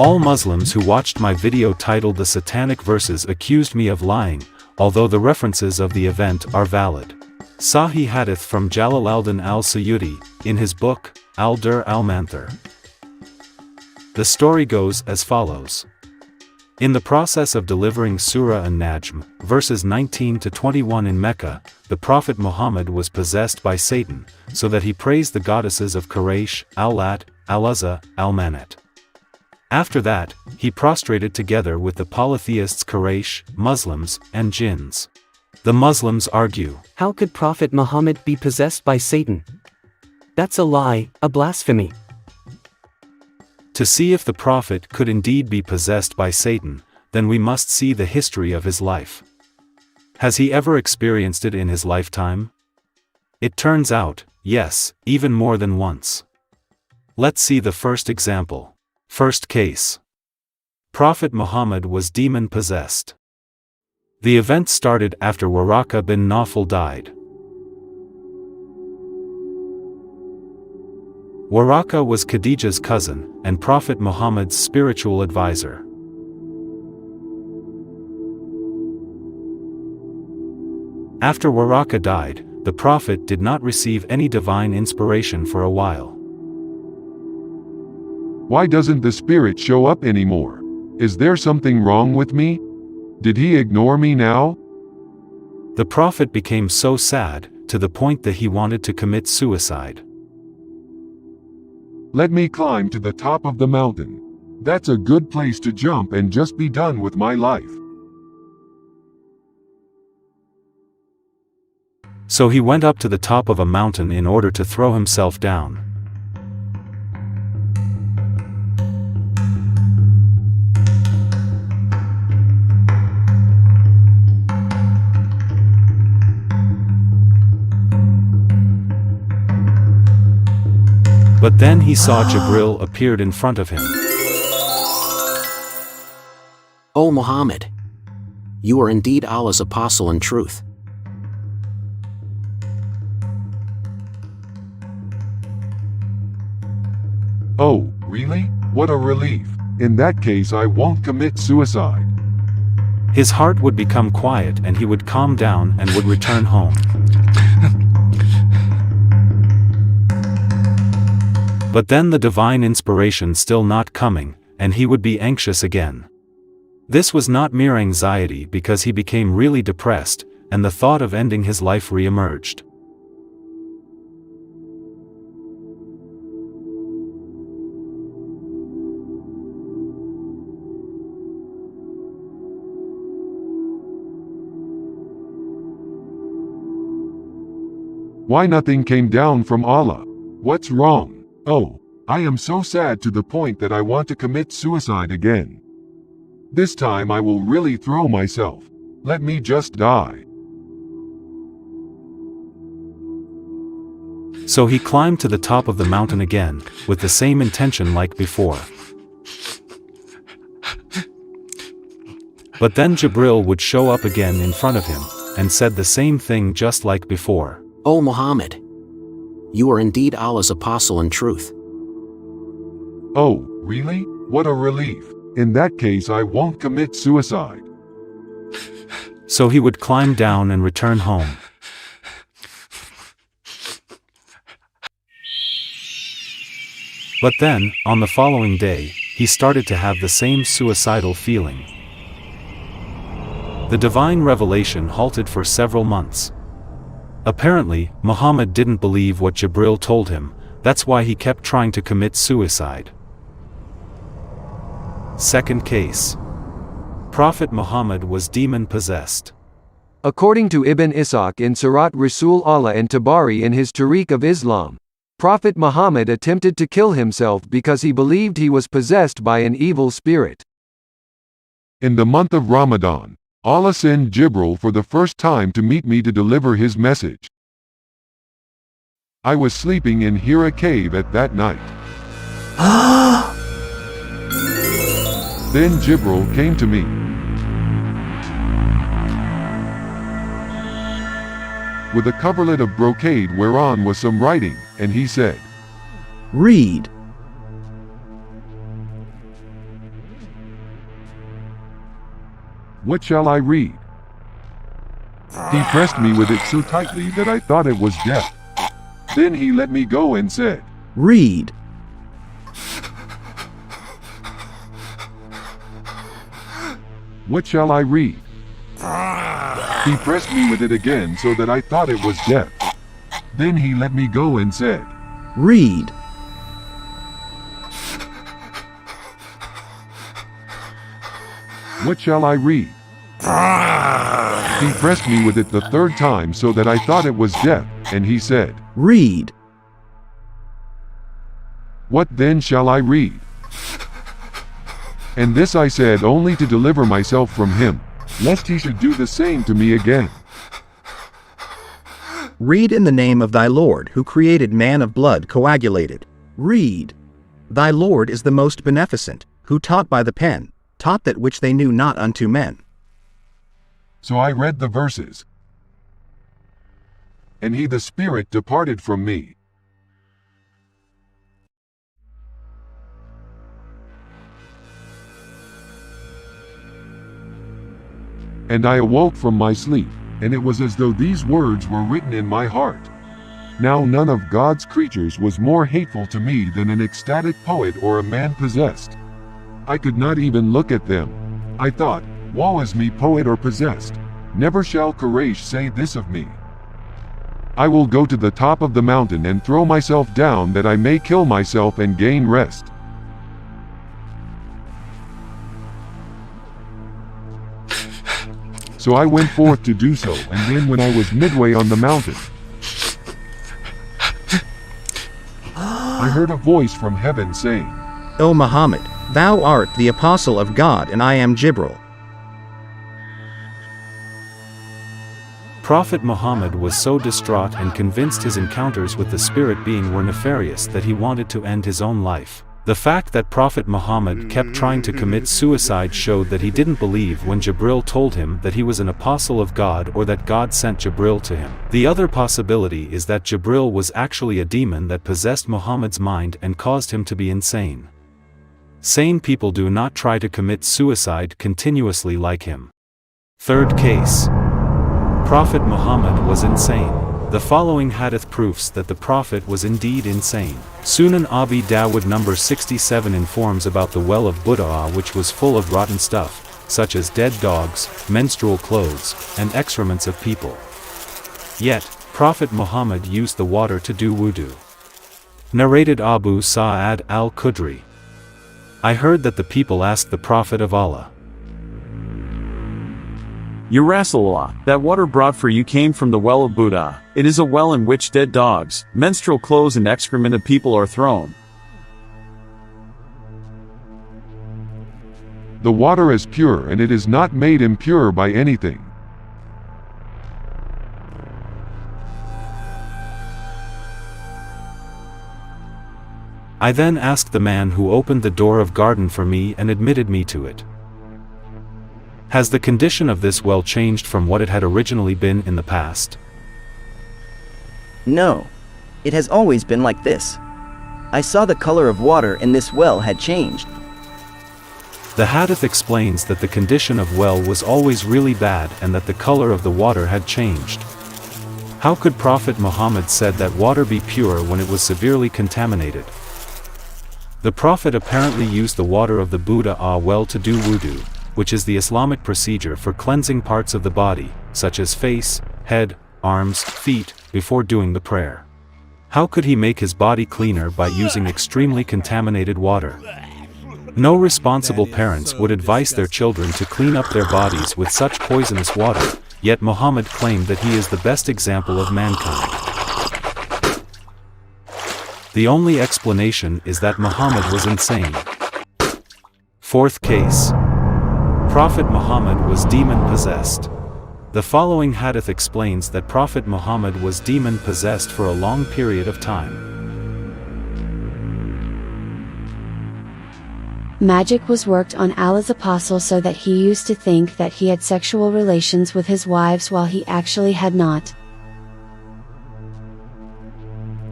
All Muslims who watched my video titled The Satanic Verses accused me of lying, although the references of the event are valid. Sahih Hadith from Jalaluddin al-Suyuti, in his book, Al-Dur al-Manthur. The story goes as follows. In the process of delivering Surah An-Najm, verses 19 to 21 in Mecca, the Prophet Muhammad was possessed by Satan, so that he praised the goddesses of Quraysh, Al-Lat, Al-Uzza, Al-Manat. After that, he prostrated together with the polytheists Quraysh, Muslims, and jinns. The Muslims argue, how could Prophet Muhammad be possessed by Satan? That's a lie, a blasphemy. To see if the Prophet could indeed be possessed by Satan, then we must see the history of his life. Has he ever experienced it in his lifetime? It turns out, yes, even more than once. Let's see the first example. First case. Prophet Muhammad was demon-possessed. The event started after Waraka bin Nawfal died. Waraka was Khadija's cousin, and Prophet Muhammad's spiritual advisor. After Waraka died, the Prophet did not receive any divine inspiration for a while. Why doesn't the Spirit show up anymore? Is there something wrong with me? Did he ignore me now? The Prophet became so sad, to the point that he wanted to commit suicide. Let me climb to the top of the mountain. That's a good place to jump and just be done with my life. So he went up to the top of a mountain in order to throw himself down. But then he saw Jibril appeared in front of him. O Muhammad, you are indeed Allah's apostle in truth. Oh, really? What a relief. In that case, I won't commit suicide. His heart would become quiet and he would calm down and would return home. But then the divine inspiration still not coming, and he would be anxious again. This was not mere anxiety because he became really depressed, and the thought of ending his life re-emerged. Why nothing came down from Allah? What's wrong? Oh, I am so sad to the point that I want to commit suicide again. This time I will really throw myself. Let me just die. So he climbed to the top of the mountain again, with the same intention like before. But then Jibril would show up again in front of him, and said the same thing just like before. O Muhammad, you are indeed Allah's apostle in truth. Oh, really? What a relief. In that case, I won't commit suicide. So he would climb down and return home. But then, on the following day, he started to have the same suicidal feeling. The divine revelation halted for several months. Apparently, Muhammad didn't believe what Jibril told him, that's why he kept trying to commit suicide. Second case. Prophet Muhammad was demon-possessed. According to Ibn Ishaq in Sirat Rasul Allah and Tabari in his Tariq of Islam, Prophet Muhammad attempted to kill himself because he believed he was possessed by an evil spirit. In the month of Ramadan, Allah sent Jibril for the first time to meet me to deliver his message. I was sleeping in Hira cave at that night. Then Jibril came to me. With a coverlet of brocade whereon was some writing, and he said, Read. What shall I read? He pressed me with it so tightly that I thought it was death. Then he let me go and said, Read. What shall I read? He pressed me with it again so that I thought it was death. Then he let me go and said, Read. What shall I read? He pressed me with it the third time so that I thought it was death, and he said, Read. What then shall I read? And this I said only to deliver myself from him, lest he should do the same to me again. Read in the name of thy Lord, who created man of blood coagulated. Read. Thy Lord is the most beneficent, who taught by the pen, taught that which they knew not unto men. So I read the verses. And he the Spirit departed from me. And I awoke from my sleep, and it was as though these words were written in my heart. Now none of God's creatures was more hateful to me than an ecstatic poet or a man possessed. I could not even look at them. I thought, woe is me, poet or possessed. Never shall Koresh say this of me. I will go to the top of the mountain and throw myself down that I may kill myself and gain rest. So I went forth to do so, and then when I was midway on the mountain, I heard a voice from heaven saying, O Muhammad, thou art the apostle of God, and I am Jibril. Prophet Muhammad was so distraught and convinced his encounters with the spirit being were nefarious that he wanted to end his own life. The fact that Prophet Muhammad kept trying to commit suicide showed that he didn't believe when Jibril told him that he was an apostle of God or that God sent Jibril to him. The other possibility is that Jibril was actually a demon that possessed Muhammad's mind and caused him to be insane. Sane people do not try to commit suicide continuously like him. Third case. Prophet Muhammad was insane. The following hadith proofs that the Prophet was indeed insane. Sunan Abi Dawud number 67 informs about the well of Budaa, which was full of rotten stuff, such as dead dogs, menstrual clothes, and excrements of people. Yet, Prophet Muhammad used the water to do wudu. Narrated Abu Sa'ad al-Khudri. I heard that the people asked the Prophet of Allah, Ya Rasulullah, that water brought for you came from the well of Buddha. It is a well in which dead dogs, menstrual clothes and excrement of people are thrown. The water is pure and it is not made impure by anything. I then asked the man who opened the door of garden for me and admitted me to it. Has the condition of this well changed from what it had originally been in the past? No. It has always been like this. I saw the color of water in this well had changed. The hadith explains that the condition of well was always really bad and that the color of the water had changed. How could Prophet Muhammad said that water be pure when it was severely contaminated? The Prophet apparently used the water of the Budaa well to do wudu, which is the Islamic procedure for cleansing parts of the body, such as face, head, arms, feet, before doing the prayer. How could he make his body cleaner by using extremely contaminated water? No responsible parents would advise their children to clean up their bodies with such poisonous water, yet Muhammad claimed that he is the best example of mankind. The only explanation is that Muhammad was insane. Fourth case. Prophet Muhammad was demon-possessed. The following hadith explains that Prophet Muhammad was demon-possessed for a long period of time. Magic was worked on Allah's apostle so that he used to think that he had sexual relations with his wives while he actually had not.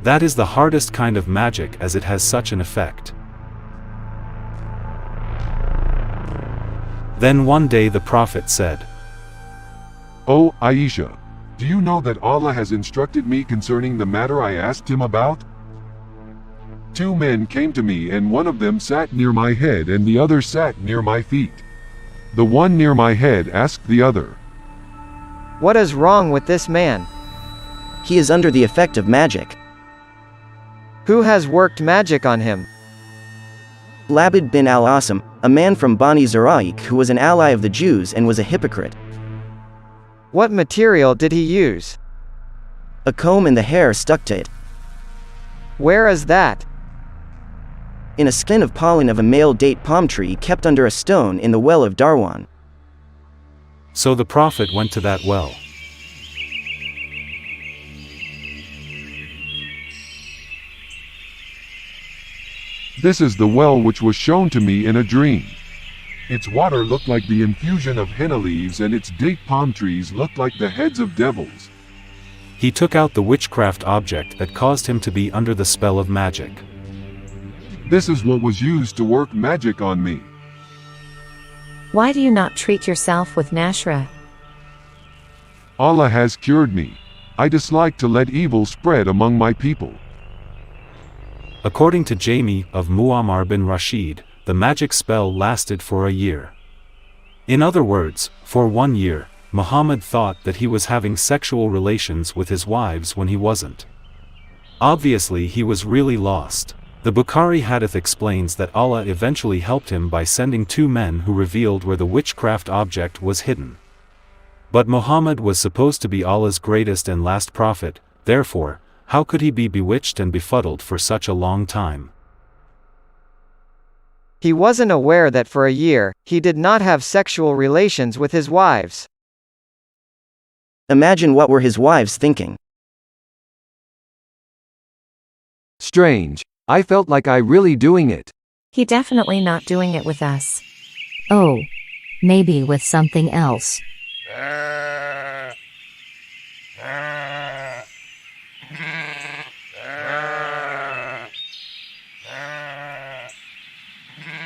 That is the hardest kind of magic as it has such an effect. Then one day the prophet said, "Oh, Aisha, do you know that Allah has instructed me concerning the matter I asked him about? 2 men came to me and one of them sat near my head and the other sat near my feet. The one near my head asked the other, 'What is wrong with this man? He is under the effect of magic. Who has worked magic on him?' Labid bin al-Asim, a man from Bani Zaraik who was an ally of the Jews and was a hypocrite. 'What material did he use?' 'A comb and the hair stuck to it.' 'Where is that?' 'In a skin of pollen of a male date palm tree kept under a stone in the well of Darwan.' So the prophet went to that well. "This is the well which was shown to me in a dream. Its water looked like the infusion of henna leaves and its date palm trees looked like the heads of devils." He took out the witchcraft object that caused him to be under the spell of magic. "This is what was used to work magic on me. Why do you not treat yourself with Nashra? Allah has cured me. I dislike to let evil spread among my people." According to Jamie of Muammar bin Rashid, the magic spell lasted for a year. In other words, for 1 year, Muhammad thought that he was having sexual relations with his wives when he wasn't. Obviously he was really lost. The Bukhari hadith explains that Allah eventually helped him by sending 2 men who revealed where the witchcraft object was hidden. But Muhammad was supposed to be Allah's greatest and last prophet, therefore, how could he be bewitched and befuddled for such a long time? He wasn't aware that for a year, he did not have sexual relations with his wives. Imagine what were his wives thinking. Strange. I felt like I really doing it. He definitely not doing it with us. Oh. Maybe with something else.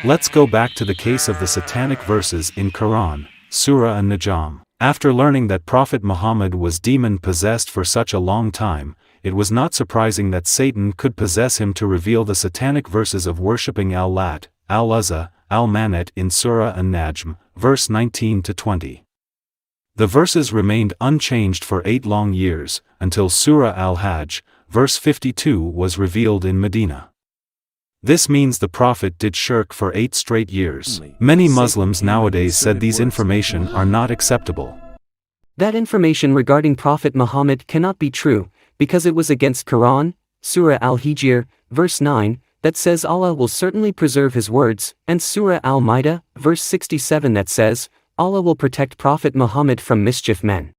Let's go back to the case of the satanic verses in Quran, Surah An-Najm. After learning that Prophet Muhammad was demon-possessed for such a long time, it was not surprising that Satan could possess him to reveal the satanic verses of worshipping Al-Lat, Al-Uzza, Al-Manat in Surah An-Najm, verse 19-20. The verses remained unchanged for 8 long years, until Surah Al-Hajj, verse 52 was revealed in Medina. This means the Prophet did shirk for 8 straight years. Many Muslims nowadays said these information are not acceptable. That information regarding Prophet Muhammad cannot be true, because it was against Quran, Surah Al-Hijr, verse 9, that says Allah will certainly preserve his words, and Surah Al-Ma'idah, verse 67 that says, Allah will protect Prophet Muhammad from mischief men.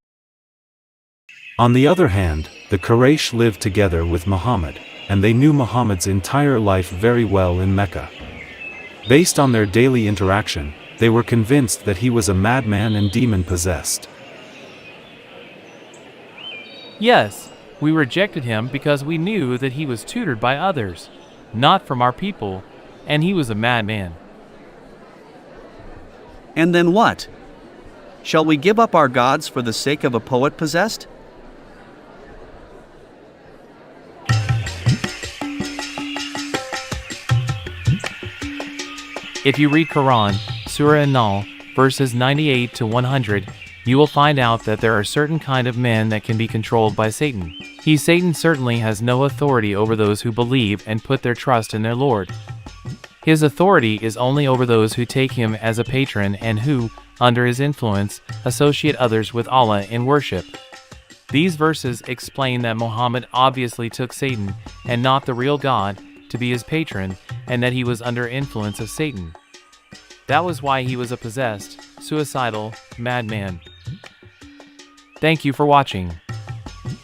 On the other hand, the Quraysh lived together with Muhammad, and they knew Muhammad's entire life very well in Mecca. Based on their daily interaction, they were convinced that he was a madman and demon-possessed. Yes, we rejected him because we knew that he was tutored by others, not from our people, and he was a madman. And then what? Shall we give up our gods for the sake of a poet possessed? If you read Quran, Surah An-Nahl, verses 98 to 100, you will find out that there are certain kind of men that can be controlled by Satan. Satan certainly has no authority over those who believe and put their trust in their Lord. His authority is only over those who take him as a patron and who, under his influence, associate others with Allah in worship. These verses explain that Muhammad obviously took Satan, and not the real God, to be his patron, and that he was under influence of Satan. That was why he was a possessed, suicidal, madman. Thank you for watching.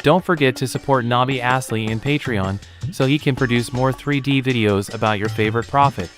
Don't forget to support Nabi Asli in Patreon so he can produce more 3D videos about your favorite prophet.